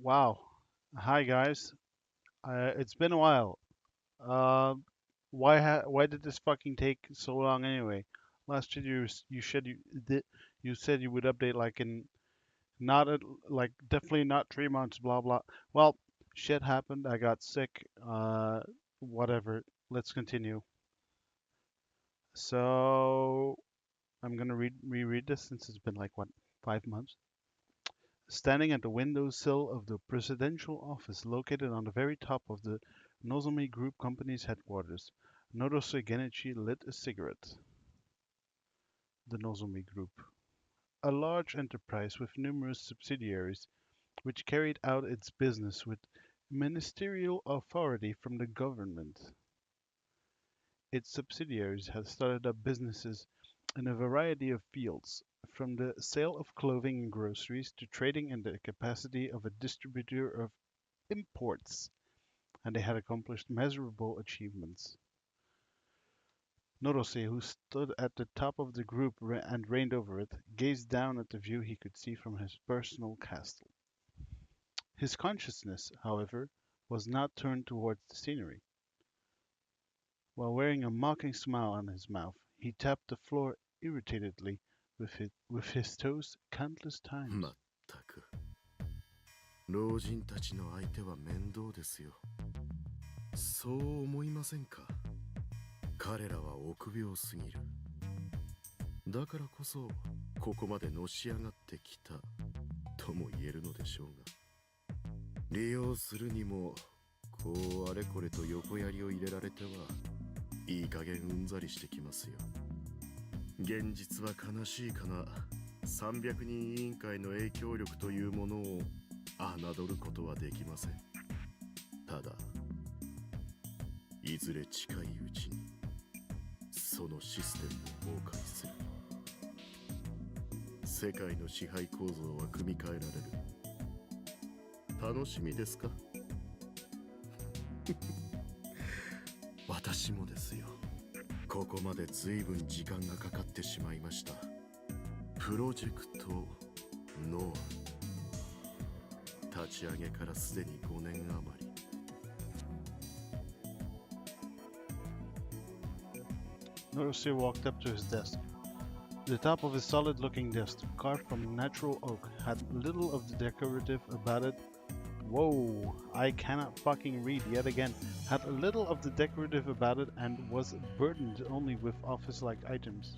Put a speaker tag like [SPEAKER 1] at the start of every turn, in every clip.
[SPEAKER 1] Wow. Hi guys. It's been a while. Uh, why did this fucking take so long anyway? Last year you said you would update like in not at, like definitely not 3 months. Blah blah. Well, shit happened. I got sick. Whatever. Let's continue. So I'm gonna reread this since it's been like what 5 months. Standing at the windowsill of the presidential office located on the very top of the Nozomi Group Company's headquarters, Nodoso Genichi lit a cigarette. The Nozomi Group, a large enterprise with numerous subsidiaries, which carried out its business with ministerial authority from the government. Its subsidiaries had started up businesses in a variety of fields, from the sale of clothing and groceries to trading in the capacity of a distributor of imports, and they had accomplished measurable achievements. Norose, who stood at the top of the group and reigned over it, gazed down at the view he could see from his personal castle. His consciousness, however, was not turned towards the scenery. While wearing a mocking smile on his mouth, he tapped the floor irritatedly with his toes countless
[SPEAKER 2] ま
[SPEAKER 1] times.
[SPEAKER 2] ったく老人たちの相手は面倒ですよ。そう思いませんか。彼らは臆病すぎる。だからこそここまでのし上がってきたとも言えるのでしょうが、利用するにもこうあれこれと横槍を入れられてはいい加減うんざりしてきますよ。現実は悲しいかな。300人委員会の影響力というものを侮ることはできません。ただいずれ近いうちにそのシステムを崩壊する。世界の支配構造は組み替えられる。楽しみですか。私もですよ。ここまで随分時間がかかってしまいました。プロジェクトノア、立ち上げからすでに5年余り。
[SPEAKER 1] Norose walked up to his desk. The top of his solid-looking desk, carved from natural oak, had little of the decorative about it. Whoa, I cannot fucking read yet again. Had little of the decorative about it and was burdened only with office-like items.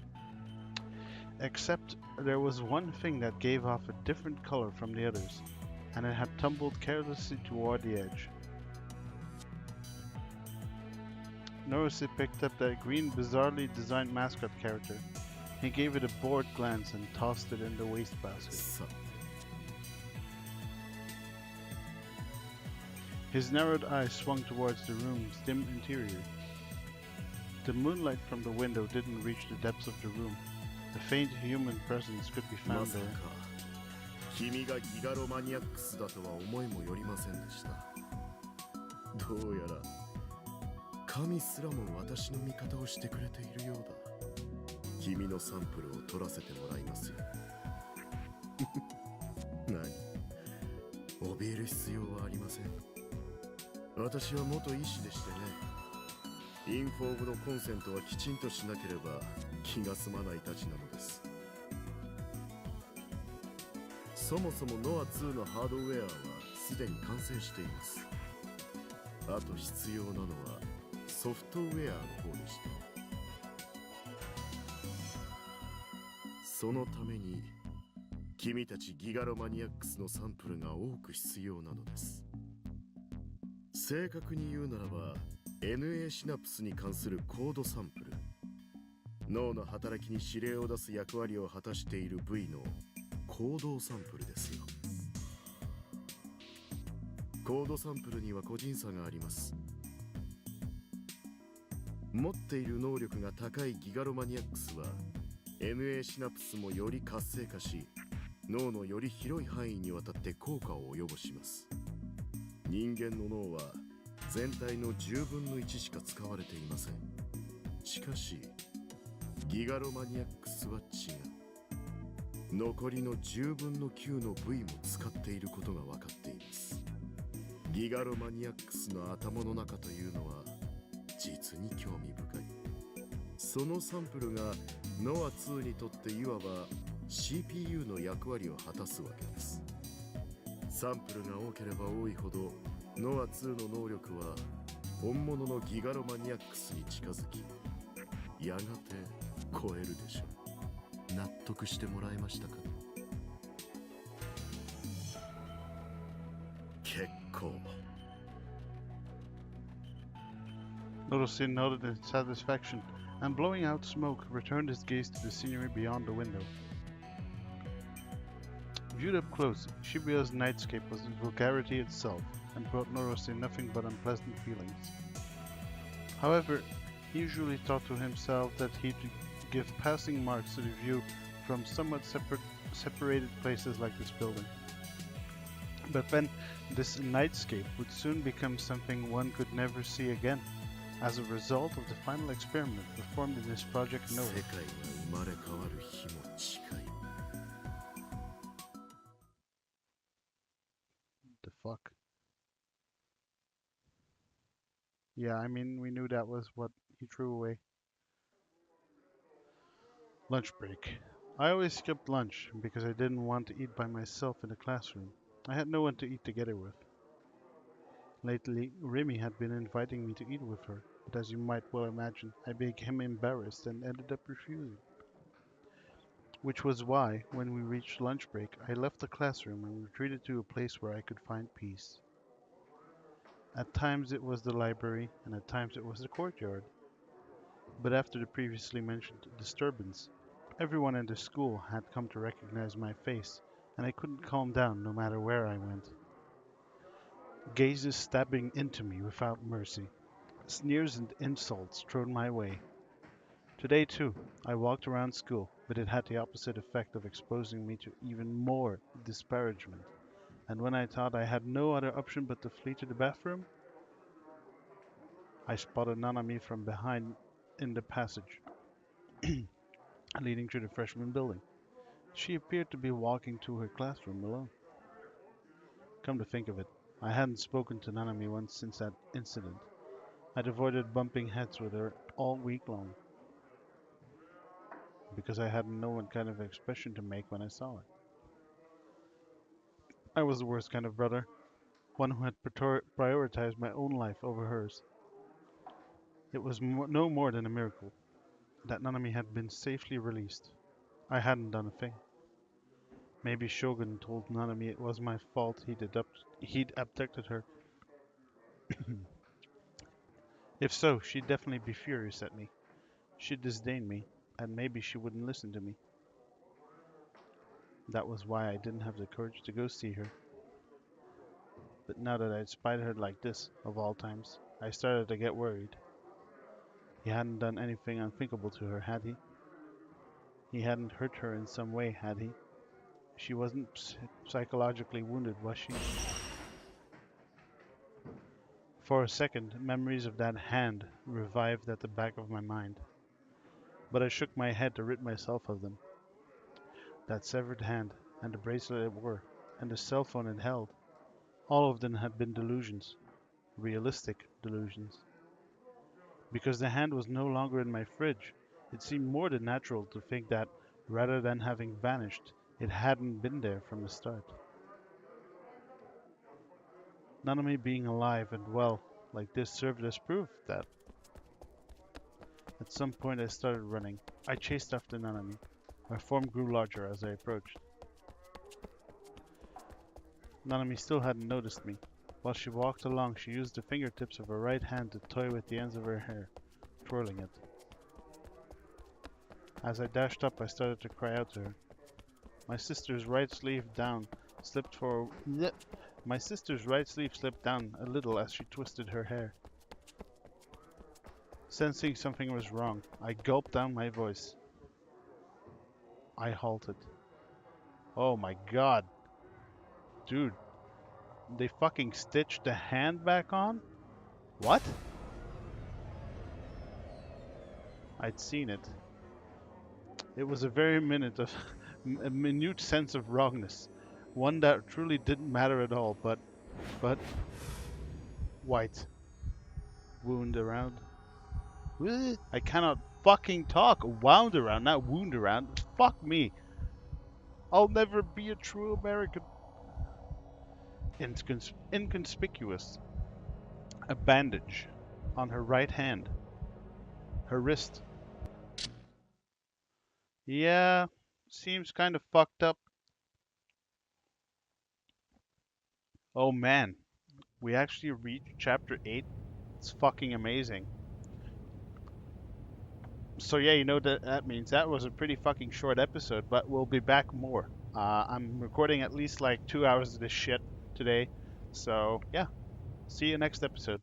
[SPEAKER 1] Except there was one thing that gave off a different color from the others, and it had tumbled carelessly toward the edge. Norose picked up that green, bizarrely designed mascot character. He gave it a bored glance and tossed it in the wastebasket. His narrowed eyes swung towards the room's dim interior. The moonlight from the window didn't reach the depths of the room. A faint human presence could be found there.
[SPEAKER 2] 君がギガロマニアックスだとは思いもよりませんでした。どうやら神すらも私の味方をしてくれているようだ。君のサンプルを取らせてもらいますよ。何？怯える必要はありません。私は元医師でしてね。インフォームのコンセントはきちんとしなければ気が済まないたちなのです。そもそもノア2のハードウェアはすでに完成しています。あと必要なのはソフトウェアの方でした。そのために君たちギガロマニアックスのサンプルが多く必要なのです。正確に言うならば NA シナプスに関するコードサンプル、脳の働きに指令を出す役割を果たしている部位のコードサンプルですよ。コードサンプルには個人差があります。持っている能力が高いギガロマニアックスは NA シナプスもより活性化し、脳のより広い範囲にわたって効果を及ぼします。人間の脳は全体の10分の1しか使われていません。しかしギガロマニアックスは違う。残りの10分の9の部位も使っていることが分かっています。ギガロマニアックスの頭の中というのは実に興味深い。そのサンプルがノア2にとっていわば CPU の役割を果たすわけです。サンプルが多ければ多いほどノア2の能力は本物のギガロマニアックスに近づき、やがて超えるでしょう。納得してもらえましたか？結構。
[SPEAKER 1] Noticing nodded in satisfaction, and blowing out smoke, returned his gaze to the scenery beyond the window. Viewed up close, Shibuya's nightscape was vulgarity itself, and brought Norose nothing but unpleasant feelings. However, he usually thought to himself that he'd give passing marks to the view from somewhat separated places like this building. But then, this nightscape would soon become something one could never see again, as a result of the final experiment performed in this Project Noah.
[SPEAKER 2] 世界が生まれ変わる日も近い。
[SPEAKER 1] The fuck? Yeah, I mean, we knew that was what he threw away. Lunch break. I always skipped lunch because I didn't want to eat by myself in the classroom. I had no one to eat together with. Lately, Remy had been inviting me to eat with her, but as you might well imagine, I became embarrassed and ended up refusing. Which was why, when we reached lunch break, I left the classroom and retreated to a place where I could find peace. At times it was the library, and at times it was the courtyard. But after the previously mentioned disturbance, everyone in the school had come to recognize my face, and I couldn't calm down no matter where I went. Gazes stabbing into me without mercy, sneers and insults thrown my way. Today, too, I walked around school, but it had the opposite effect of exposing me to even more disparagement. And when I thought I had no other option but to flee to the bathroom, I spotted Nanami from behind in the passage leading to the freshman building. She appeared to be walking to her classroom alone. Come to think of it, I hadn't spoken to Nanami once since that incident. I'd avoided bumping heads with her all week long, because I hadn't known what kind of expression to make when I saw her. I was the worst kind of brother, one who had prioritized my own life over hers. It was no more than a miracle that Nanami had been safely released. I hadn't done a thing. Maybe Shogun told Nanami it was my fault he'd abducted her. If so, she'd definitely be furious at me. She'd disdain me, and maybe she wouldn't listen to me. That was why I didn't have the courage to go see her. But now that I'd spied her like this, of all times, I started to get worried. He hadn't done anything unthinkable to her, had he? He hadn't hurt her in some way, had he? She wasn't psychologically wounded, was she? For a second, memories of that hand revived at the back of my mind. But I shook my head to rid myself of them. That severed hand, and the bracelet it wore, and the cell phone it held, all of them had been delusions. Realistic delusions. Because the hand was no longer in my fridge, it seemed more than natural to think that, rather than having vanished, it hadn't been there from the start. Nanami being alive and well like this served as proof that. At some point I started running. I chased after Nanami. My form grew larger as I approached. Nanami still hadn't noticed me. While she walked along, she used the fingertips of her right hand to toy with the ends of her hair, twirling it. As I dashed up, I started to cry out to her. My sister's right sleeve slipped down a little as she twisted her hair. Sensing something was wrong, I gulped down my voice. I halted. Oh my god. Dude, they fucking stitched the hand back on? What? I'd seen it. It was a very a minute sense of wrongness. One that truly didn't matter at all, but White. Wound around. I cannot fucking talk. Wound around, not wound around. Fuck me. I'll never be a true American. Inconspicuous. A bandage on her right hand. Her wrist. Yeah, seems kind of fucked up. Oh man, we actually reached chapter 8. It's fucking amazing. So yeah, you know that means that was a pretty fucking short episode, but we'll be back more. I'm recording at least like 2 hours of this shit today. So yeah, see you next episode.